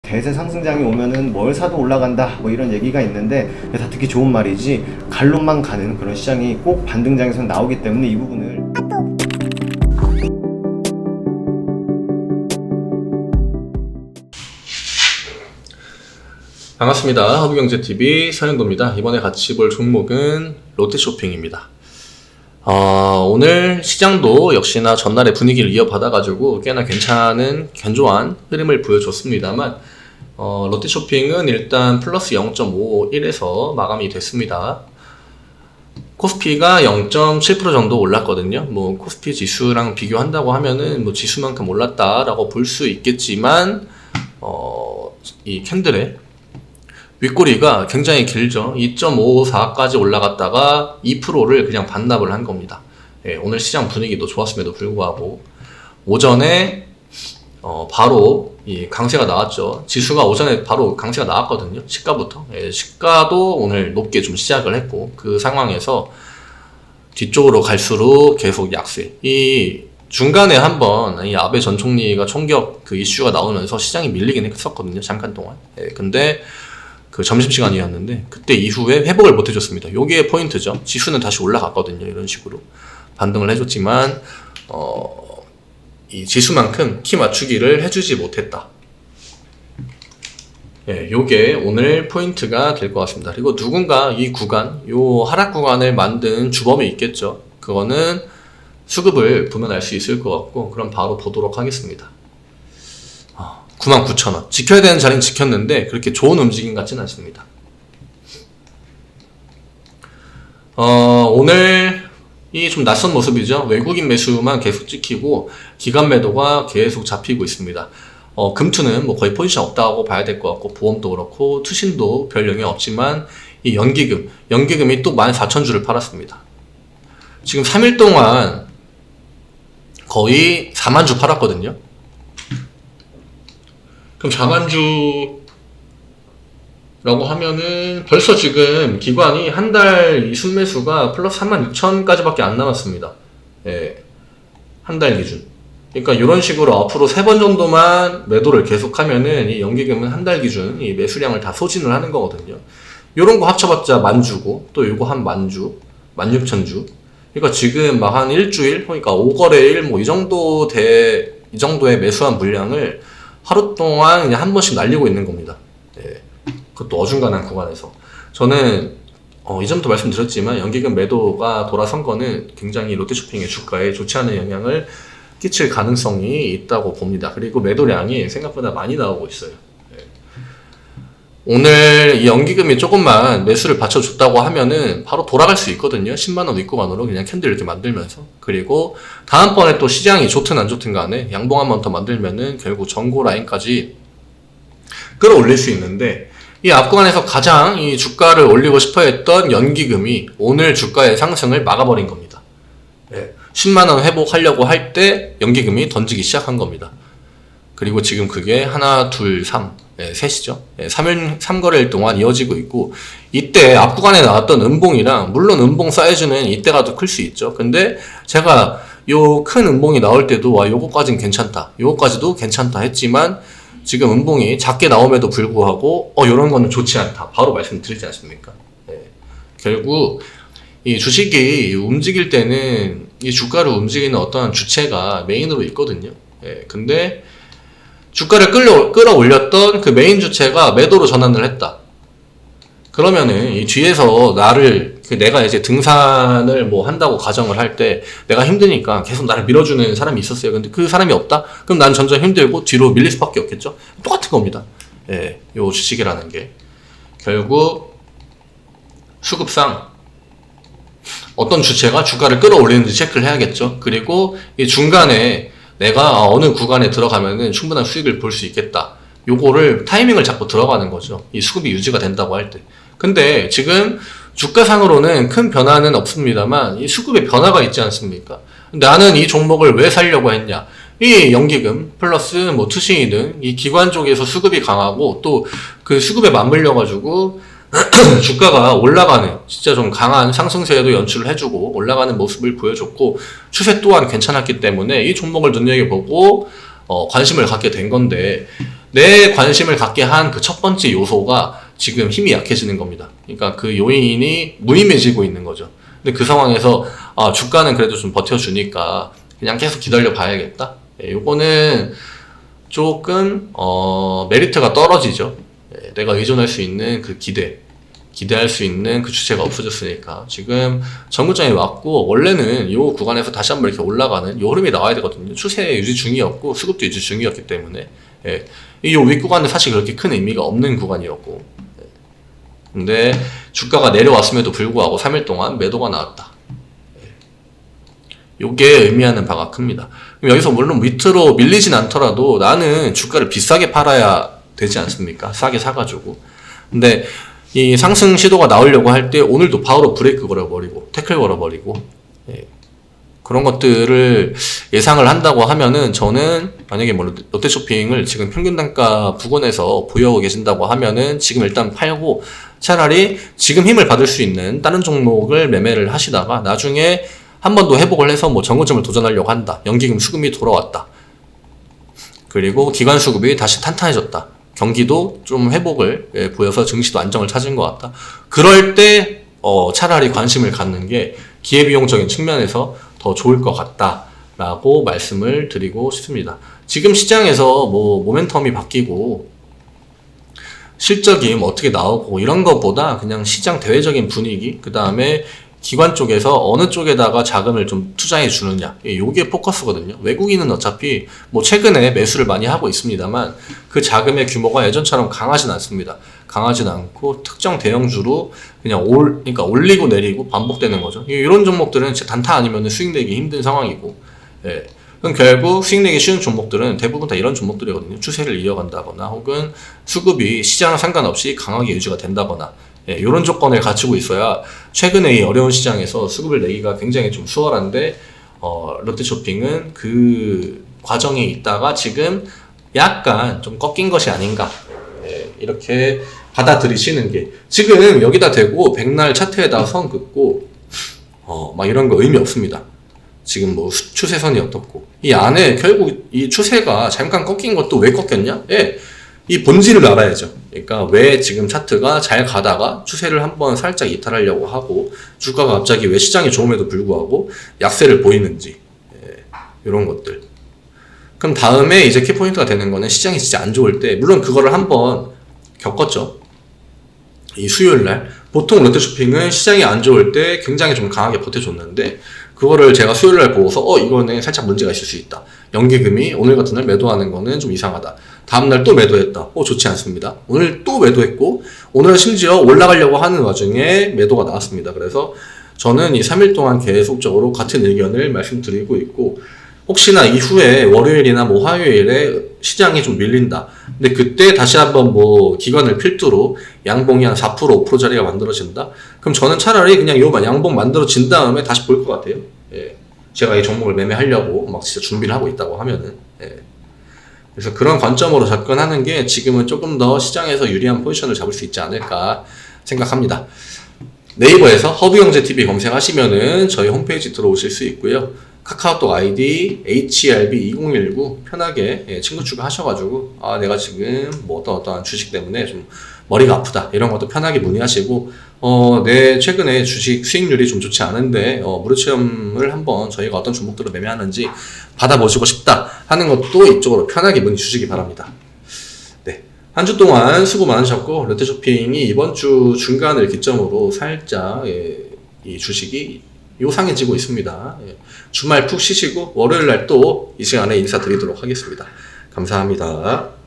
대세 상승장이 오면은 뭘 사도 올라간다 뭐 이런 얘기가 있는데 다 듣기 좋은 말이지 갈론만 가는 그런 시장이 꼭 반등장에서 나오기 때문에 이 부분을 반갑습니다. 허브경제TV 서현도입니다. 이번에 같이 볼 종목은 롯데쇼핑입니다. 오늘 시장도 역시나 전날의 분위기를 이어받아가지고 꽤나 괜찮은 견조한 흐름을 보여줬습니다만 롯데쇼핑은 일단 플러스 0.51에서 마감이 됐습니다. 코스피가 0.7% 정도 올랐거든요. 뭐 코스피 지수랑 비교한다고 하면은 뭐 지수만큼 올랐다라고 볼 수 있겠지만 이 캔들의 윗꼬리가 굉장히 길죠. 2.54까지 올라갔다가 2%를 그냥 반납을 한 겁니다. 예, 오늘 시장 분위기도 좋았음에도 불구하고 오전에 바로 이 강세가 나왔죠. 지수가 오전에 바로 강세가 나왔거든요. 시가부터. 예, 시가도 오늘 높게 좀 시작을 했고 그 상황에서 뒤쪽으로 갈수록 계속 약세. 이 중간에 한번 이 아베 전 총리가 총격 그 이슈가 나오면서 시장이 밀리긴 했었거든요. 잠깐 동안. 예, 근데 그 점심시간이었는데 그때 이후에 회복을 못 해줬습니다. 요게 포인트죠. 지수는 다시 올라갔거든요. 이런 식으로 반등을 해줬지만 이 지수만큼 키 맞추기를 해주지 못했다. 예, 요게 오늘 포인트가 될 것 같습니다. 그리고 누군가 이 구간, 요 하락 구간을 만든 주범이 있겠죠. 그거는 수급을 보면 알 수 있을 것 같고 그럼 바로 보도록 하겠습니다. 99,000원. 지켜야 되는 자리는 지켰는데 그렇게 좋은 움직임 같지는 않습니다. 오늘 이 좀 낯선 모습이죠. 외국인 매수만 계속 찍히고 기관 매도가 계속 잡히고 있습니다. 금투는 뭐 거의 포지션 없다고 봐야 될 것 같고 보험도 그렇고 투신도 별 영향 없지만 이 연기금이 또 14,000주를 팔았습니다. 지금 3일 동안 거의 4만 주 팔았거든요. 그럼 4만주라고 하면은 벌써 지금 기관이 한 달 이 순매수가 플러스 36,000까지밖에 안 남았습니다. 예, 한 달 기준. 그러니까 이런 식으로 앞으로 3번 정도만 매도를 계속하면은 이 연기금은 한 달 기준 이 매수량을 다 소진을 하는 거거든요. 요런 거 합쳐봤자 10,000주고 또 요거 한 10,000주, 16,000주. 그러니까 지금 막 한 일주일, 그러니까 5거래일 뭐 이 정도의 매수한 물량을 하루 동안 그냥 한 번씩 날리고 있는 겁니다. 예, 그것도 어중간한 구간에서. 저는 이전부터 말씀드렸지만 연기금 매도가 돌아선 거는 굉장히 롯데쇼핑의 주가에 좋지 않은 영향을 끼칠 가능성이 있다고 봅니다. 그리고 매도량이 생각보다 많이 나오고 있어요. 예. 오늘 이 연기금이 조금만 매수를 받쳐줬다고 하면은 바로 돌아갈 수 있거든요. 10만원 윗구간으로 그냥 캔들 이렇게 만들면서. 그리고 다음번에 또 시장이 좋든 안 좋든 간에 양봉 한 번 더 만들면은 결국 전고 라인까지 끌어올릴 수 있는데 이 앞구간에서 가장 이 주가를 올리고 싶어 했던 연기금이 오늘 주가의 상승을 막아버린 겁니다. 예. 10만원 회복하려고 할 때 연기금이 던지기 시작한 겁니다. 그리고 지금 그게 하나, 둘, 3, 셋이죠. 3거래일 동안 이어지고 있고 이때 앞구간에 나왔던 음봉이랑 물론 음봉 사이즈는 이때가 더 클 수 있죠. 근데 제가 요 큰 음봉이 나올 때도 와 요거까지는 괜찮다, 요거까지도 괜찮다 했지만 지금 음봉이 작게 나옴에도 불구하고 요런 거는 좋지 않다 바로 말씀드리지 않습니까? 결국 이 주식이 움직일 때는 이 주가를 움직이는 어떤 주체가 메인으로 있거든요. 근데 주가를 끌어올렸던 그 메인 주체가 매도로 전환을 했다. 그러면은 이 뒤에서 내가 이제 등산을 뭐 한다고 가정을 할 때 내가 힘드니까 계속 나를 밀어주는 사람이 있었어요. 근데 그 사람이 없다? 그럼 난 점점 힘들고 뒤로 밀릴 수밖에 없겠죠? 똑같은 겁니다. 예, 요 주식이라는 게. 결국 수급상 어떤 주체가 주가를 끌어올리는지 체크를 해야겠죠. 그리고 이 중간에 내가 어느 구간에 들어가면은 충분한 수익을 볼 수 있겠다. 요거를 타이밍을 잡고 들어가는 거죠. 이 수급이 유지가 된다고 할 때. 근데 지금 주가상으로는 큰 변화는 없습니다만 이 수급의 변화가 있지 않습니까? 나는 이 종목을 왜 살려고 했냐? 이 연기금 플러스 뭐 투신이든 이 기관 쪽에서 수급이 강하고 또 그 수급에 맞물려 가지고 주가가 올라가는 진짜 좀 강한 상승세에도 연출을 해주고 올라가는 모습을 보여줬고 추세 또한 괜찮았기 때문에 이 종목을 눈여겨보고 관심을 갖게 된 건데 내 관심을 갖게 한 그 첫 번째 요소가 지금 힘이 약해지는 겁니다. 그러니까 그 요인이 무의미해지고 있는 거죠. 근데 그 상황에서 주가는 그래도 좀 버텨주니까 그냥 계속 기다려 봐야겠다. 요거는 조금 메리트가 떨어지죠. 내가 의존할 수 있는 그 기대할 수 있는 그 주체가 없어졌으니까 지금 정고점이 왔고, 원래는 요 구간에서 다시 한번 이렇게 올라가는 요 흐름이 나와야 되거든요. 추세 유지 중이었고 수급도 유지 중이었기 때문에 이 요 윗구간은 사실 그렇게 큰 의미가 없는 구간이었고, 근데 주가가 내려왔음에도 불구하고 3일 동안 매도가 나왔다. 요게 의미하는 바가 큽니다. 그럼 여기서 물론 밑으로 밀리진 않더라도 나는 주가를 비싸게 팔아야 되지 않습니까? 싸게 사가지고. 근데 이 상승 시도가 나오려고 할 때 오늘도 바로 브레이크 걸어버리고 태클 걸어버리고 그런 것들을 예상을 한다고 하면은, 저는 만약에 뭐 롯데쇼핑을 지금 평균 단가 부근에서 보유하고 계신다고 하면은 지금 일단 팔고 차라리 지금 힘을 받을 수 있는 다른 종목을 매매를 하시다가 나중에 한 번 더 회복을 해서 뭐 정고점을 도전하려고 한다. 연기금 수급이 돌아왔다. 그리고 기관 수급이 다시 탄탄해졌다. 경기도 좀 회복을 보여서 증시도 안정을 찾은 것 같다. 그럴 때 차라리 관심을 갖는 게 기회비용적인 측면에서 더 좋을 것 같다라고 말씀을 드리고 싶습니다. 지금 시장에서 뭐 모멘텀이 바뀌고 실적이 뭐 어떻게 나오고 이런 것보다 그냥 시장 대외적인 분위기, 그 다음에 기관 쪽에서 어느 쪽에다가 자금을 좀 투자해 주느냐, 요게 포커스거든요. 외국인은 어차피 뭐 최근에 매수를 많이 하고 있습니다만 그 자금의 규모가 예전처럼 강하진 않습니다. 강하진 않고 특정 대형주로 그냥 그러니까 올리고 내리고 반복되는 거죠. 이런 종목들은 진짜 단타 아니면 수익 내기 힘든 상황이고, 그럼 결국 수익 내기 쉬운 종목들은 대부분 다 이런 종목들이거든요. 추세를 이어간다거나 혹은 수급이 시장 상관없이 강하게 유지가 된다거나, 이런 조건을 갖추고 있어야 최근에 이 어려운 시장에서 수급을 내기가 굉장히 좀 수월한데, 롯데쇼핑은 그 과정에 있다가 지금 약간 좀 꺾인 것이 아닌가, 이렇게 받아들이시는 게, 지금 여기다 대고 백날 차트에다가 선 긋고 막 이런 거 의미 없습니다. 지금 뭐 추세선이 어떻고 이 안에 결국 이 추세가 잠깐 꺾인 것도 왜 꺾였냐? 이 본질을 알아야죠. 그러니까 왜 지금 차트가 잘 가다가 추세를 한번 살짝 이탈하려고 하고 주가가 갑자기 왜 시장이 좋음에도 불구하고 약세를 보이는지, 이런 것들. 그럼 다음에 이제 키포인트가 되는 거는 시장이 진짜 안 좋을 때, 물론 그거를 한번 겪었죠. 이 수요일날 보통 롯데쇼핑은 시장이 안 좋을 때 굉장히 좀 강하게 버텨줬는데, 그거를 제가 수요일날 보고서 이거는 살짝 문제가 있을 수 있다. 연기금이 오늘 같은 날 매도하는 거는 좀 이상하다. 다음날 또 매도했다. 좋지 않습니다. 오늘 또 매도했고, 오늘은 심지어 올라가려고 하는 와중에 매도가 나왔습니다. 그래서 저는 이 3일 동안 계속적으로 같은 의견을 말씀드리고 있고, 혹시나 이후에 월요일이나 뭐 화요일에 시장이 좀 밀린다. 근데 그때 다시 한번 뭐 기관을 필두로 양봉이 한 4%, 5%짜리가 만들어진다. 그럼 저는 차라리 그냥 요 양봉 만들어진 다음에 다시 볼 것 같아요. 제가 이 종목을 매매하려고 막 진짜 준비를 하고 있다고 하면은. 그래서 그런 관점으로 접근하는 게 지금은 조금 더 시장에서 유리한 포지션을 잡을 수 있지 않을까 생각합니다. 네이버에서 허브경제TV 검색하시면은 저희 홈페이지 들어오실 수 있고요. 카카오톡 아이디 HRB2019 편하게 친구 추가하셔가지고 내가 지금 뭐 어떠한 주식 때문에 좀 머리가 아프다 이런 것도 편하게 문의하시고, 내 최근에 주식 수익률이 좀 좋지 않은데 무료 체험을 한번 저희가 어떤 종목들을 매매하는지 받아보시고 싶다 하는 것도 이쪽으로 편하게 문의 주시기 바랍니다. 네, 한 주 동안 수고 많으셨고, 롯데쇼핑이 이번 주 중간을 기점으로 살짝 이 주식이 요상해지고 있습니다. 주말 푹 쉬시고 월요일 날 또 이 시간에 인사드리도록 하겠습니다. 감사합니다.